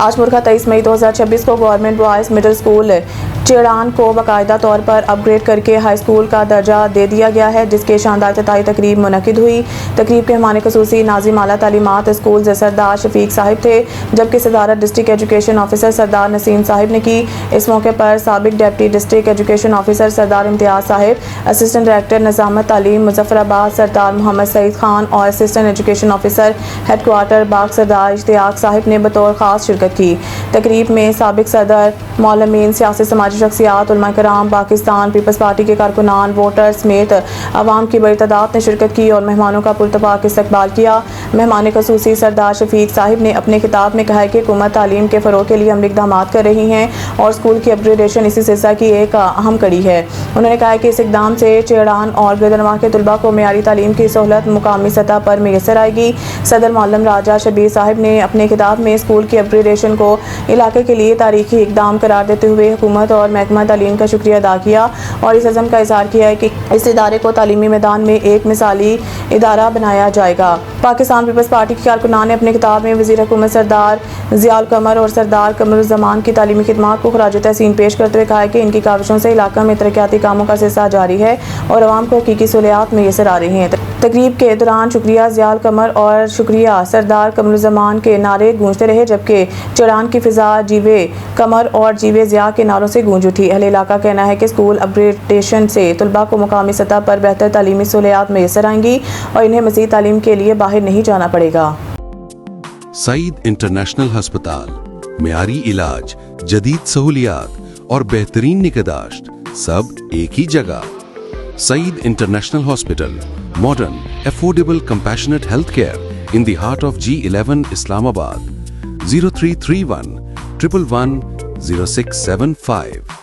آج مرکھا 23 مئی 2026 کو government boys middle school چیڑان کو باقاعدہ طور پر اپ گریڈ کر کے ہائی اسکول کا درجہ دے دیا گیا ہے، جس کے شاندار افتتاحی تقریب منعقد ہوئی۔ تقریب کے مہمان خصوصی ناظم اعلیٰ تعلیمات اسکول سردار شفیق صاحب تھے، جبکہ صدارت ڈسٹرکٹ ایجوکیشن آفیسر سردار نسیم صاحب نے کی۔ اس موقع پر سابق ڈپٹی ڈسٹرکٹ ایجوکیشن آفیسر سردار امتیاز صاحب، اسسٹنٹ ڈائریکٹر نظامت تعلیم مظفر آباد سردار محمد سعید خان اور assistant education officer headquarter Bagh Sardar اشتیاق صاحب نے بطور خاص شرکت کی۔ تقریب میں سابق صدر، معلمین، سیاسی سماجی شخصیات، علماء کرام، پاکستان پیپلز پارٹی کے کارکنان، ووٹر سمیت عوام کی بڑی تعداد نے شرکت کی اور مہمانوں کا پرتپاک استقبال کیا۔ مہمان خصوصی سردار شفیق صاحب نے اپنے خطاب میں کہا کہ حکومت تعلیم کے فروغ کے لیے عملی اقدامات کر رہی ہے اور اسکول کی اپ گریڈیشن اسی سلسلہ کی ایک اہم کڑی ہے۔ انہوں نے کہا کہ اس اقدام سے چیڑان اور گردنواں کے طلباء کو معیاری تعلیم کی سہولت مقامی سطح پر میسر آئے گی۔ صدر معلم راجہ شبیر صاحب نے اپنے خطاب میں اسکول کی اپ گریڈیشن کو علاقے کے لیے تاریخی اقدام قرار دیتے ہوئے حکومت اور محکمہ تعلیم کا شکریہ ادا کیا اور اس عزم کا اظہار کیا ہے کہ اس ادارے کو تعلیمی میدان میں ایک مثالی ادارہ بنایا جائے گا۔ پاکستان پیپلز پارٹی کے کارکنان نے اپنے خطاب میں وزیر حکومت سردار ضیاء القمر اور سردار قمر الزمان کی تعلیمی خدمات کو خراج تحسین پیش کرتے ہوئے کہا کہ ان کی کاوشوں سے علاقہ میں ترقیاتی کاموں کا سلسلہ جاری ہے اور عوام کو حقیقی سہولیات میسر آ رہی ہیں۔ تقریب کے دوران شکریہ ضیاء القمر اور شکریہ سردار قمر الزمان کے نعرے گونجتے رہے، جبکہ چیڑان کی فضا جیوے قمر اور جیوے ضیاء کے نعروں سے گونج اٹھی۔ اہل علاقہ کا کہنا ہے کہ اسکول اپ گریڈیشن سے طلباء کو مقامی سطح پر بہتر تعلیمی سہولیات میسر آئیں گی اور انہیں مزید تعلیم کے لیے باہر نہیں جانا پڑے گا۔ سعید انٹرنیشنل ہسپتال، معیاری علاج، جدید سہولیات اور بہترین نگہداشت سب ایک ہی جگہ۔ Saeed international hospital, modern, affordable, compassionate health care in the heart of G11 Islamabad. 0331 111 0675